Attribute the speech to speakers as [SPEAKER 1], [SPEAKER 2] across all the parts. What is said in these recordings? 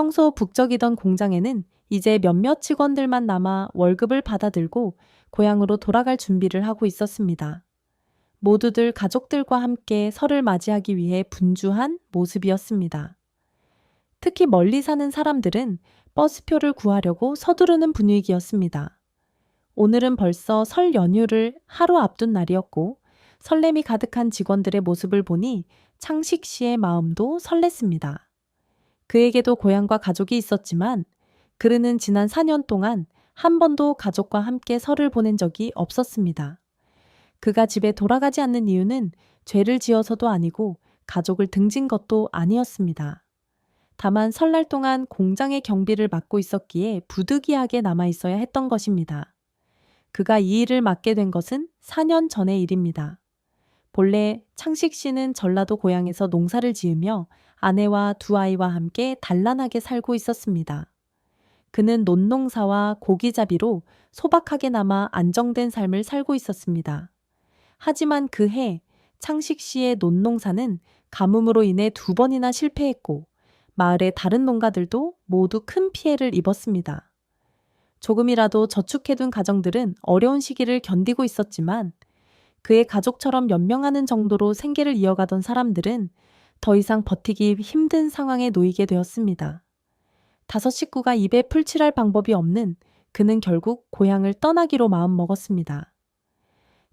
[SPEAKER 1] 평소 북적이던 공장에는 이제 몇몇 직원들만 남아 월급을 받아들고 고향으로 돌아갈 준비를 하고 있었습니다. 모두들 가족들과 함께 설을 맞이하기 위해 분주한 모습이었습니다. 특히 멀리 사는 사람들은 버스표를 구하려고 서두르는 분위기였습니다. 오늘은 벌써 설 연휴를 하루 앞둔 날이었고 설렘이 가득한 직원들의 모습을 보니 창식 씨의 마음도 설렜습니다. 그에게도 고향과 가족이 있었지만 그는 지난 4년 동안 한 번도 가족과 함께 설을 보낸 적이 없었습니다. 그가 집에 돌아가지 않는 이유는 죄를 지어서도 아니고 가족을 등진 것도 아니었습니다. 다만 설날 동안 공장의 경비를 맡고 있었기에 부득이하게 남아 있어야 했던 것입니다. 그가 이 일을 맡게 된 것은 4년 전의 일입니다. 본래 창식 씨는 전라도 고향에서 농사를 지으며 아내와 두 아이와 함께 단란하게 살고 있었습니다. 그는 논농사와 고기잡이로 소박하게나마 안정된 삶을 살고 있었습니다. 하지만 그 해 창식 씨의 논농사는 가뭄으로 인해 2번이나 실패했고 마을의 다른 농가들도 모두 큰 피해를 입었습니다. 조금이라도 저축해둔 가정들은 어려운 시기를 견디고 있었지만 그의 가족처럼 연명하는 정도로 생계를 이어가던 사람들은 더 이상 버티기 힘든 상황에 놓이게 되었습니다. 5식구가 입에 풀칠할 방법이 없는 그는 결국 고향을 떠나기로 마음먹었습니다.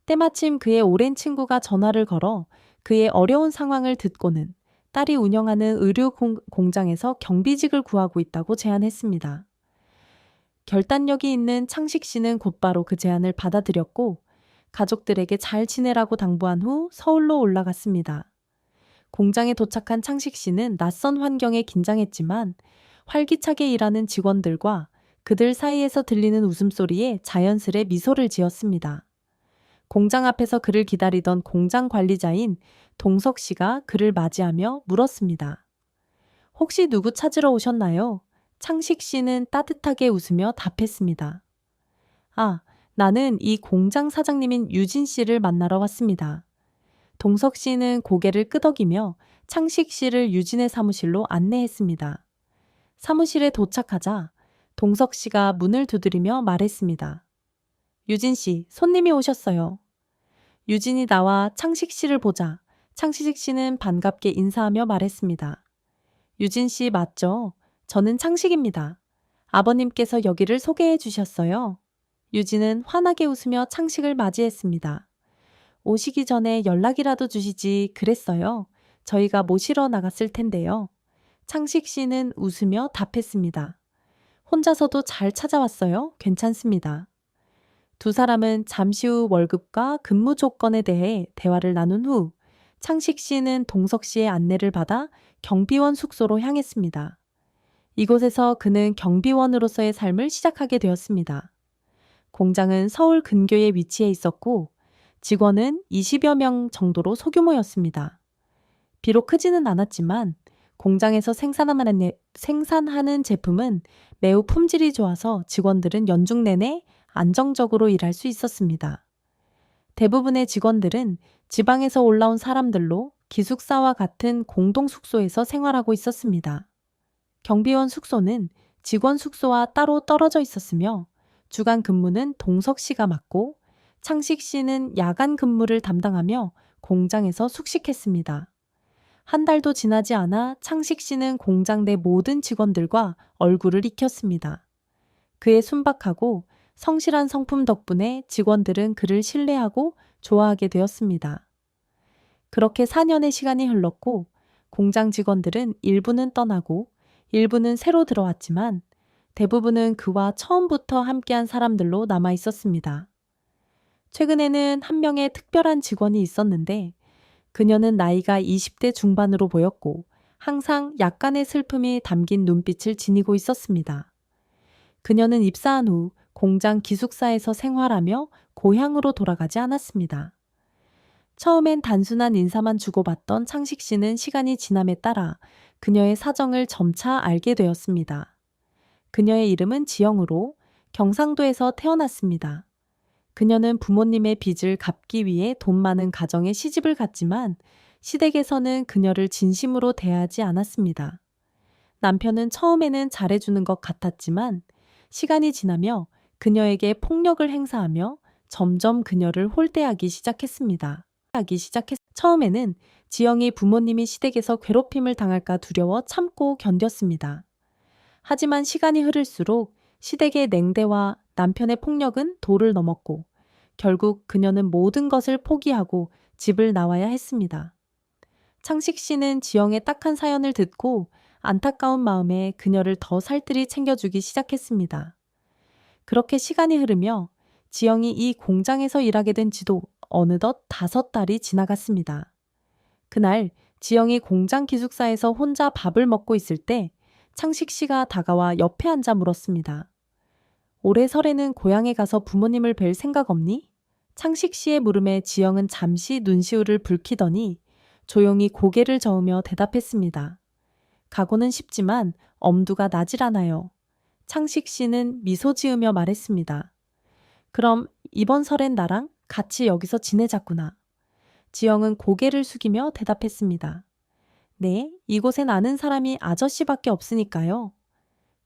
[SPEAKER 1] 때마침 그의 오랜 친구가 전화를 걸어 그의 어려운 상황을 듣고는 딸이 운영하는 의류 공장에서 경비직을 구하고 있다고 제안했습니다. 결단력이 있는 창식 씨는 곧바로 그 제안을 받아들였고 가족들에게 잘 지내라고 당부한 후 서울로 올라갔습니다. 공장에 도착한 창식 씨는 낯선 환경에 긴장했지만 활기차게 일하는 직원들과 그들 사이에서 들리는 웃음소리에 자연스레 미소를 지었습니다. 공장 앞에서 그를 기다리던 공장 관리자인 동석 씨가 그를 맞이하며 물었습니다. 혹시 누구 찾으러 오셨나요? 창식 씨는 따뜻하게 웃으며 답했습니다. 아, 나는 이 공장 사장님인 유진 씨를 만나러 왔습니다. 동석 씨는 고개를 끄덕이며 창식 씨를 유진의 사무실로 안내했습니다. 사무실에 도착하자 동석 씨가 문을 두드리며 말했습니다. 유진 씨, 손님이 오셨어요. 유진이 나와 창식 씨를 보자 창식 씨는 반갑게 인사하며 말했습니다. 유진 씨 맞죠? 저는 창식입니다. 아버님께서 여기를 소개해 주셨어요. 유진은 환하게 웃으며 창식을 맞이했습니다. 오시기 전에 연락이라도 주시지 그랬어요. 저희가 모시러 나갔을 텐데요. 창식 씨는 웃으며 답했습니다. 혼자서도 잘 찾아왔어요. 괜찮습니다. 두 사람은 잠시 후 월급과 근무 조건에 대해 대화를 나눈 후 창식 씨는 동석 씨의 안내를 받아 경비원 숙소로 향했습니다. 이곳에서 그는 경비원으로서의 삶을 시작하게 되었습니다. 공장은 서울 근교에 위치해 있었고 직원은 20여 명 정도로 소규모였습니다. 비록 크지는 않았지만 공장에서 생산하는 제품은 매우 품질이 좋아서 직원들은 연중 내내 안정적으로 일할 수 있었습니다. 대부분의 직원들은 지방에서 올라온 사람들로 기숙사와 같은 공동 숙소에서 생활하고 있었습니다. 경비원 숙소는 직원 숙소와 따로 떨어져 있었으며 주간 근무는 동석 씨가 맡고 창식 씨는 야간 근무를 담당하며 공장에서 숙식했습니다. 한 달도 지나지 않아 창식 씨는 공장 내 모든 직원들과 얼굴을 익혔습니다. 그의 순박하고 성실한 성품 덕분에 직원들은 그를 신뢰하고 좋아하게 되었습니다. 그렇게 4년의 시간이 흘렀고 공장 직원들은 일부는 떠나고 일부는 새로 들어왔지만 대부분은 그와 처음부터 함께한 사람들로 남아 있었습니다. 최근에는 한 명의 특별한 직원이 있었는데 그녀는 나이가 20대 중반으로 보였고 항상 약간의 슬픔이 담긴 눈빛을 지니고 있었습니다. 그녀는 입사한 후 공장 기숙사에서 생활하며 고향으로 돌아가지 않았습니다. 처음엔 단순한 인사만 주고받던 창식 씨는 시간이 지남에 따라 그녀의 사정을 점차 알게 되었습니다. 그녀의 이름은 지영으로 경상도에서 태어났습니다. 그녀는 부모님의 빚을 갚기 위해 돈 많은 가정에 시집을 갔지만 시댁에서는 그녀를 진심으로 대하지 않았습니다. 남편은 처음에는 잘해주는 것 같았지만 시간이 지나며 그녀에게 폭력을 행사하며 점점 그녀를 홀대하기 시작했습니다. 처음에는 지영이 부모님이 시댁에서 괴롭힘을 당할까 두려워 참고 견뎠습니다. 하지만 시간이 흐를수록 시댁의 냉대와 남편의 폭력은 도를 넘었고 결국 그녀는 모든 것을 포기하고 집을 나와야 했습니다. 창식 씨는 지영의 딱한 사연을 듣고 안타까운 마음에 그녀를 더 살뜰히 챙겨주기 시작했습니다. 그렇게 시간이 흐르며 지영이 이 공장에서 일하게 된 지도 어느덧 5달이 지나갔습니다. 그날 지영이 공장 기숙사에서 혼자 밥을 먹고 있을 때 창식 씨가 다가와 옆에 앉아 물었습니다. 올해 설에는 고향에 가서 부모님을 뵐 생각 없니? 창식 씨의 물음에 지영은 잠시 눈시울을 붉히더니 조용히 고개를 저으며 대답했습니다. 가고는 싶지만 엄두가 나질 않아요. 창식 씨는 미소 지으며 말했습니다. 그럼 이번 설엔 나랑 같이 여기서 지내자꾸나. 지영은 고개를 숙이며 대답했습니다. 네, 이곳엔 아는 사람이 아저씨밖에 없으니까요.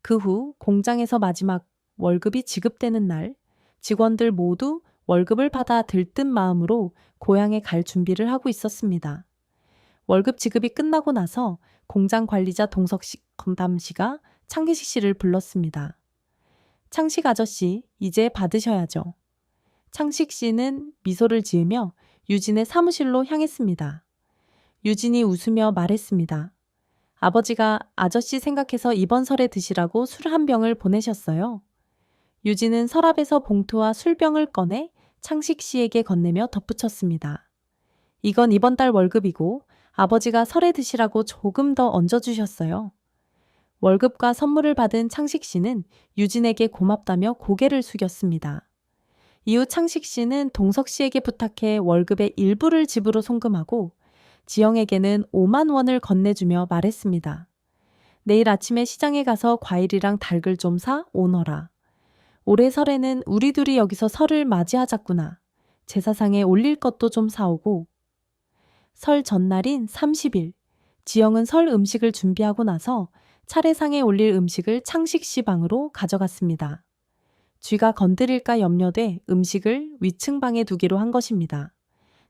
[SPEAKER 1] 그 후 공장에서 마지막 월급이 지급되는 날, 직원들 모두 월급을 받아 들뜬 마음으로 고향에 갈 준비를 하고 있었습니다. 월급 지급이 끝나고 나서 공장 관리자 동석담 씨가 창식 씨를 불렀습니다. 창식 아저씨, 이제 받으셔야죠. 창식 씨는 미소를 지으며 유진의 사무실로 향했습니다. 유진이 웃으며 말했습니다. 아버지가 아저씨 생각해서 이번 설에 드시라고 술 한 병을 보내셨어요. 유진은 서랍에서 봉투와 술병을 꺼내 창식 씨에게 건네며 덧붙였습니다. 이건 이번 달 월급이고 아버지가 설에 드시라고 조금 더 얹어주셨어요. 월급과 선물을 받은 창식 씨는 유진에게 고맙다며 고개를 숙였습니다. 이후 창식 씨는 동석 씨에게 부탁해 월급의 일부를 집으로 송금하고 지영에게는 5만 원을 건네주며 말했습니다. 내일 아침에 시장에 가서 과일이랑 닭을 좀 사 오너라. 올해 설에는 우리 둘이 여기서 설을 맞이하자꾸나. 제사상에 올릴 것도 좀 사오고. 설 전날인 30일, 지영은 설 음식을 준비하고 나서 차례상에 올릴 음식을 창식 씨 방으로 가져갔습니다. 쥐가 건드릴까 염려돼 음식을 위층 방에 두기로 한 것입니다.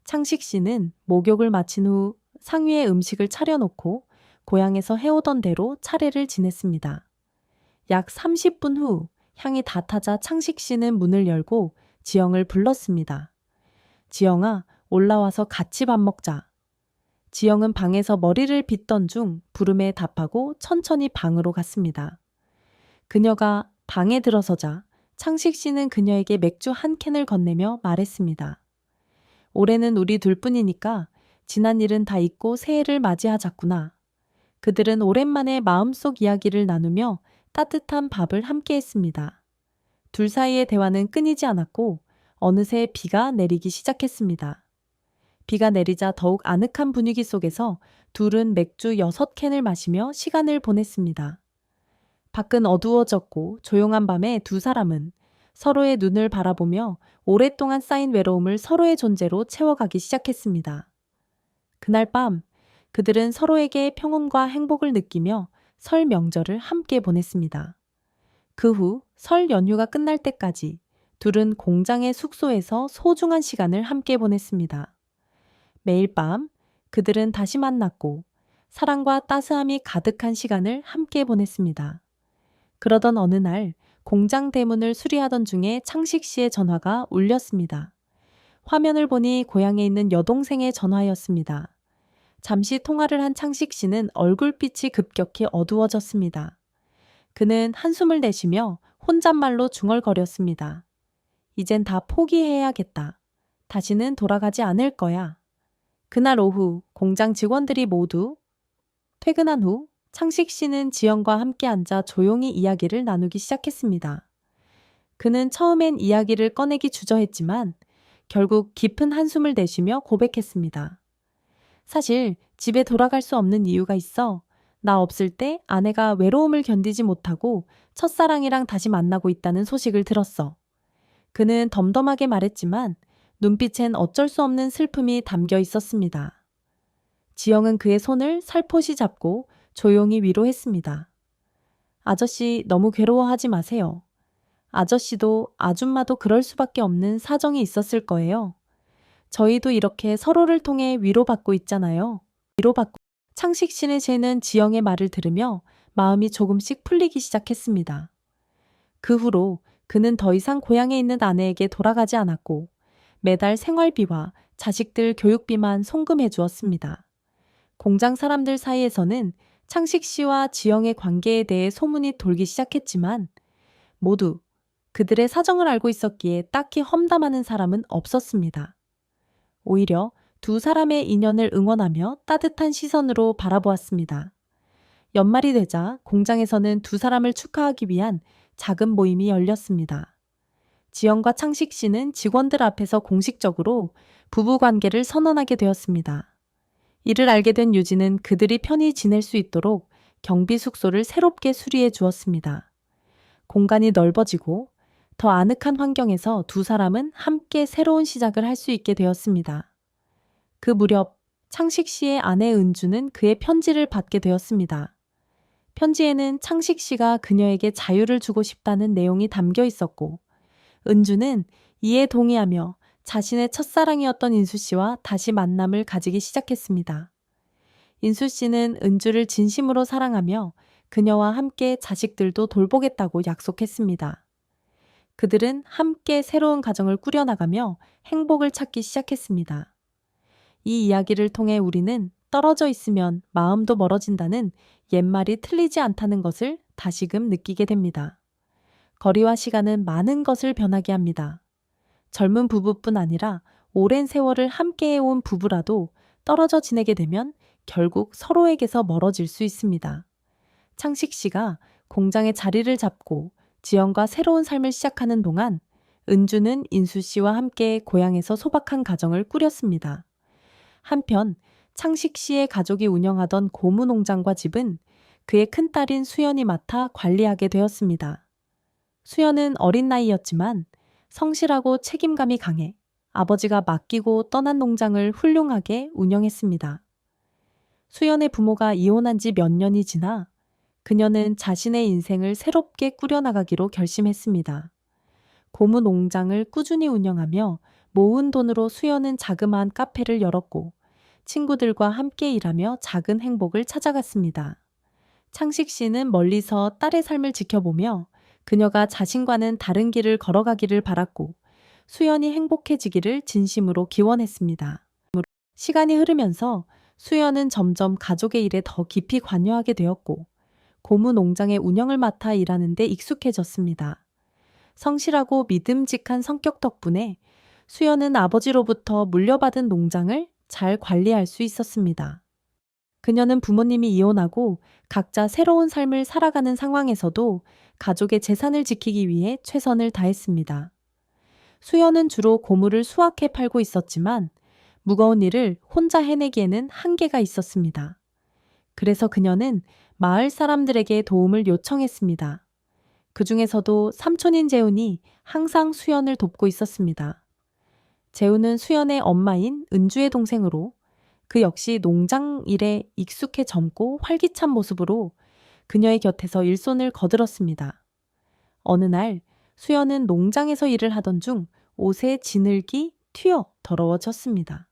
[SPEAKER 1] 창식 씨는 목욕을 마친 후 상위에 음식을 차려놓고 고향에서 해오던 대로 차례를 지냈습니다. 약 30분 후 향이 다 타자 창식 씨는 문을 열고 지영을 불렀습니다. 지영아, 올라와서 같이 밥 먹자. 지영은 방에서 머리를 빗던 중 부름에 답하고 천천히 방으로 갔습니다. 그녀가 방에 들어서자 창식 씨는 그녀에게 맥주 한 캔을 건네며 말했습니다. 올해는 우리 둘뿐이니까 지난 일은 다 잊고 새해를 맞이하자꾸나. 그들은 오랜만에 마음속 이야기를 나누며 따뜻한 밥을 함께 했습니다. 둘 사이의 대화는 끊이지 않았고 어느새 비가 내리기 시작했습니다. 비가 내리자 더욱 아늑한 분위기 속에서 둘은 맥주 6캔을 마시며 시간을 보냈습니다. 밖은 어두워졌고 조용한 밤에 두 사람은 서로의 눈을 바라보며 오랫동안 쌓인 외로움을 서로의 존재로 채워가기 시작했습니다. 그날 밤 그들은 서로에게 평온과 행복을 느끼며 설 명절을 함께 보냈습니다. 그 후 설 연휴가 끝날 때까지 둘은 공장의 숙소에서 소중한 시간을 함께 보냈습니다. 매일 밤 그들은 다시 만났고 사랑과 따스함이 가득한 시간을 함께 보냈습니다. 그러던 어느 날 공장 대문을 수리하던 중에 창식 씨의 전화가 울렸습니다. 화면을 보니 고향에 있는 여동생의 전화였습니다. 잠시 통화를 한 창식 씨는 얼굴빛이 급격히 어두워졌습니다. 그는 한숨을 내쉬며 혼잣말로 중얼거렸습니다. 이젠 다 포기해야겠다. 다시는 돌아가지 않을 거야. 그날 오후 공장 직원들이 모두 퇴근한 후 창식 씨는 지영과 함께 앉아 조용히 이야기를 나누기 시작했습니다. 그는 처음엔 이야기를 꺼내기 주저했지만 결국 깊은 한숨을 내쉬며 고백했습니다. 사실 집에 돌아갈 수 없는 이유가 있어. 나 없을 때 아내가 외로움을 견디지 못하고 첫사랑이랑 다시 만나고 있다는 소식을 들었어. 그는 덤덤하게 말했지만 눈빛엔 어쩔 수 없는 슬픔이 담겨 있었습니다. 지영은 그의 손을 살포시 잡고 조용히 위로했습니다. 아저씨 너무 괴로워하지 마세요. 아저씨도 아줌마도 그럴 수밖에 없는 사정이 있었을 거예요. 저희도 이렇게 서로를 통해 위로받고 있잖아요. 위로받고 창식 씨는 쟤는 지영의 말을 들으며 마음이 조금씩 풀리기 시작했습니다. 그 후로 그는 더 이상 고향에 있는 아내에게 돌아가지 않았고 매달 생활비와 자식들 교육비만 송금해 주었습니다. 공장 사람들 사이에서는 창식 씨와 지영의 관계에 대해 소문이 돌기 시작했지만 모두 그들의 사정을 알고 있었기에 딱히 험담하는 사람은 없었습니다. 오히려 두 사람의 인연을 응원하며 따뜻한 시선으로 바라보았습니다. 연말이 되자 공장에서는 두 사람을 축하하기 위한 작은 모임이 열렸습니다. 지영과 창식 씨는 직원들 앞에서 공식적으로 부부 관계를 선언하게 되었습니다. 이를 알게 된 유진은 그들이 편히 지낼 수 있도록 경비 숙소를 새롭게 수리해 주었습니다. 공간이 넓어지고 더 아늑한 환경에서 두 사람은 함께 새로운 시작을 할 수 있게 되었습니다. 그 무렵 창식 씨의 아내 은주는 그의 편지를 받게 되었습니다. 편지에는 창식 씨가 그녀에게 자유를 주고 싶다는 내용이 담겨 있었고 은주는 이에 동의하며 자신의 첫사랑이었던 인수 씨와 다시 만남을 가지기 시작했습니다. 인수 씨는 은주를 진심으로 사랑하며 그녀와 함께 자식들도 돌보겠다고 약속했습니다. 그들은 함께 새로운 가정을 꾸려나가며 행복을 찾기 시작했습니다. 이 이야기를 통해 우리는 떨어져 있으면 마음도 멀어진다는 옛말이 틀리지 않다는 것을 다시금 느끼게 됩니다. 거리와 시간은 많은 것을 변하게 합니다. 젊은 부부뿐 아니라 오랜 세월을 함께 해온 부부라도 떨어져 지내게 되면 결국 서로에게서 멀어질 수 있습니다. 창식 씨가 공장에 자리를 잡고 지영과 새로운 삶을 시작하는 동안 은주는 인수 씨와 함께 고향에서 소박한 가정을 꾸렸습니다. 한편 창식 씨의 가족이 운영하던 고무 농장과 집은 그의 큰딸인 수연이 맡아 관리하게 되었습니다. 수연은 어린 나이였지만 성실하고 책임감이 강해 아버지가 맡기고 떠난 농장을 훌륭하게 운영했습니다. 수연의 부모가 이혼한 지 몇 년이 지나 그녀는 자신의 인생을 새롭게 꾸려나가기로 결심했습니다. 고무 농장을 꾸준히 운영하며 모은 돈으로 수연은 자그마한 카페를 열었고 친구들과 함께 일하며 작은 행복을 찾아갔습니다. 창식 씨는 멀리서 딸의 삶을 지켜보며 그녀가 자신과는 다른 길을 걸어가기를 바랐고 수연이 행복해지기를 진심으로 기원했습니다. 시간이 흐르면서 수연은 점점 가족의 일에 더 깊이 관여하게 되었고 고무 농장의 운영을 맡아 일하는 데 익숙해졌습니다. 성실하고 믿음직한 성격 덕분에 수연은 아버지로부터 물려받은 농장을 잘 관리할 수 있었습니다. 그녀는 부모님이 이혼하고 각자 새로운 삶을 살아가는 상황에서도 가족의 재산을 지키기 위해 최선을 다했습니다. 수연은 주로 고무를 수확해 팔고 있었지만 무거운 일을 혼자 해내기에는 한계가 있었습니다. 그래서 그녀는 마을 사람들에게 도움을 요청했습니다. 그 중에서도 삼촌인 재훈이 항상 수연을 돕고 있었습니다. 재훈은 수연의 엄마인 은주의 동생으로 그 역시 농장 일에 익숙해 젊고 활기찬 모습으로 그녀의 곁에서 일손을 거들었습니다. 어느 날 수연은 농장에서 일을 하던 중 옷에 진흙이 튀어 더러워졌습니다.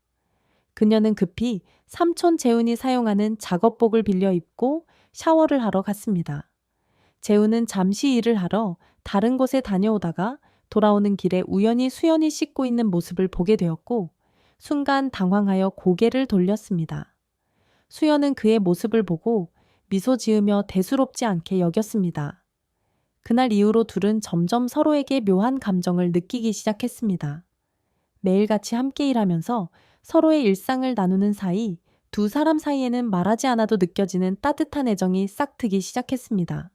[SPEAKER 1] 그녀는 급히 삼촌 재훈이 사용하는 작업복을 빌려 입고 샤워를 하러 갔습니다. 재훈은 잠시 일을 하러 다른 곳에 다녀오다가 돌아오는 길에 우연히 수연이 씻고 있는 모습을 보게 되었고 순간 당황하여 고개를 돌렸습니다. 수연은 그의 모습을 보고 미소 지으며 대수롭지 않게 여겼습니다. 그날 이후로 둘은 점점 서로에게 묘한 감정을 느끼기 시작했습니다. 매일같이 함께 일하면서 서로의 일상을 나누는 사이 두 사람 사이에는 말하지 않아도 느껴지는 따뜻한 애정이 싹트기 시작했습니다.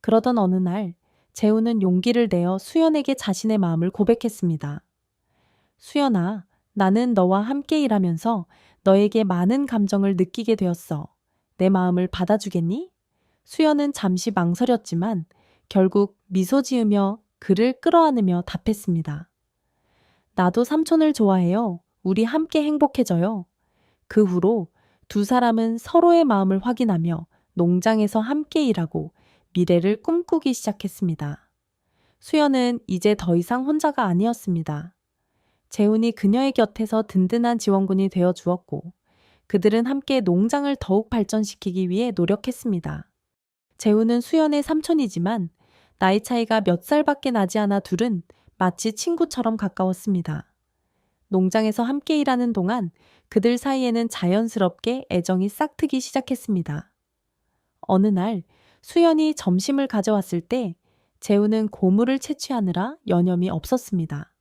[SPEAKER 1] 그러던 어느 날 재훈은 용기를 내어 수연에게 자신의 마음을 고백했습니다. 수연아, 나는 너와 함께 일하면서 너에게 많은 감정을 느끼게 되었어. 내 마음을 받아주겠니? 수연은 잠시 망설였지만 결국 미소 지으며 그를 끌어안으며 답했습니다. 나도 삼촌을 좋아해요. 우리 함께 행복해져요. 그 후로 두 사람은 서로의 마음을 확인하며 농장에서 함께 일하고 미래를 꿈꾸기 시작했습니다. 수연은 이제 더 이상 혼자가 아니었습니다. 재훈이 그녀의 곁에서 든든한 지원군이 되어 주었고, 그들은 함께 농장을 더욱 발전시키기 위해 노력했습니다. 재훈은 수연의 삼촌이지만 나이 차이가 몇 살밖에 나지 않아 둘은 마치 친구처럼 가까웠습니다. 농장에서 함께 일하는 동안 그들 사이에는 자연스럽게 애정이 싹트기 시작했습니다. 어느 날 수연이 점심을 가져왔을 때 재훈은 고무를 채취하느라 여념이 없었습니다.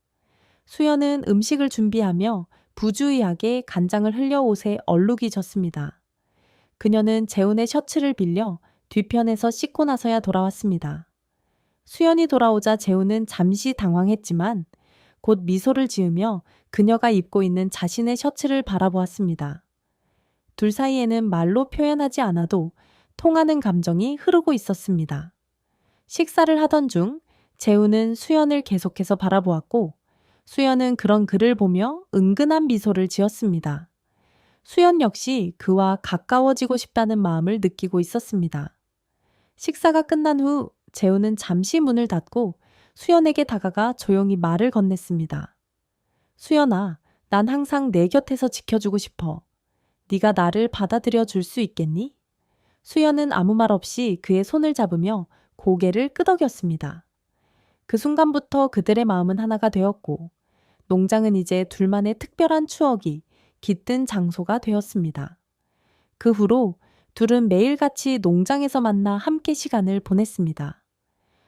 [SPEAKER 1] 수연은 음식을 준비하며 부주의하게 간장을 흘려 옷에 얼룩이 졌습니다. 그녀는 재훈의 셔츠를 빌려 뒤편에서 씻고 나서야 돌아왔습니다. 수연이 돌아오자 재훈은 잠시 당황했지만 곧 미소를 지으며 그녀가 입고 있는 자신의 셔츠를 바라보았습니다. 둘 사이에는 말로 표현하지 않아도 통하는 감정이 흐르고 있었습니다. 식사를 하던 중 재훈은 수연을 계속해서 바라보았고 수연은 그런 그를 보며 은근한 미소를 지었습니다. 수연 역시 그와 가까워지고 싶다는 마음을 느끼고 있었습니다. 식사가 끝난 후 재훈은 잠시 문을 닫고 수연에게 다가가 조용히 말을 건넸습니다. 수연아, 난 항상 내 곁에서 지켜주고 싶어. 네가 나를 받아들여 줄 수 있겠니? 수연은 아무 말 없이 그의 손을 잡으며 고개를 끄덕였습니다. 그 순간부터 그들의 마음은 하나가 되었고 농장은 이제 둘만의 특별한 추억이 깃든 장소가 되었습니다. 그 후로 둘은 매일같이 농장에서 만나 함께 시간을 보냈습니다.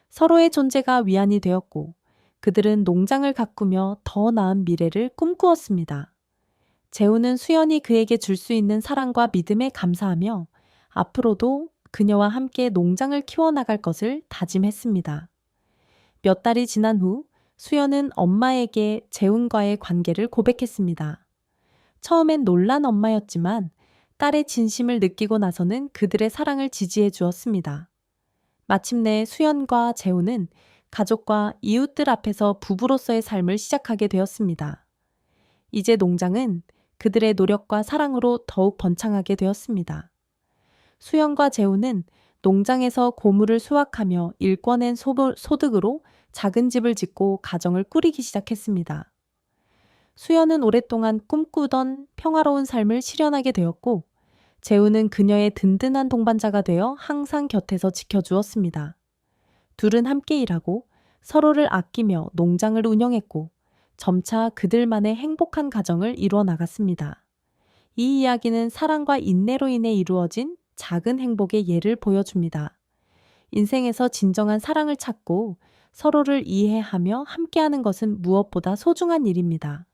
[SPEAKER 1] 서로의 존재가 위안이 되었고 그들은 농장을 가꾸며 더 나은 미래를 꿈꾸었습니다. 재훈은 수연이 그에게 줄 수 있는 사랑과 믿음에 감사하며 앞으로도 그녀와 함께 농장을 키워나갈 것을 다짐했습니다. 몇 달이 지난 후 수연은 엄마에게 재훈과의 관계를 고백했습니다. 처음엔 놀란 엄마였지만 딸의 진심을 느끼고 나서는 그들의 사랑을 지지해 주었습니다. 마침내 수연과 재훈은 가족과 이웃들 앞에서 부부로서의 삶을 시작하게 되었습니다. 이제 농장은 그들의 노력과 사랑으로 더욱 번창하게 되었습니다. 수연과 재훈은 농장에서 고무를 수확하며 일궈낸 소득으로 작은 집을 짓고 가정을 꾸리기 시작했습니다. 수연은 오랫동안 꿈꾸던 평화로운 삶을 실현하게 되었고 재훈은 그녀의 든든한 동반자가 되어 항상 곁에서 지켜주었습니다. 둘은 함께 일하고 서로를 아끼며 농장을 운영했고 점차 그들만의 행복한 가정을 이루어 나갔습니다. 이 이야기는 사랑과 인내로 인해 이루어진 작은 행복의 예를 보여줍니다. 인생에서 진정한 사랑을 찾고 서로를 이해하며 함께하는 것은 무엇보다 소중한 일입니다.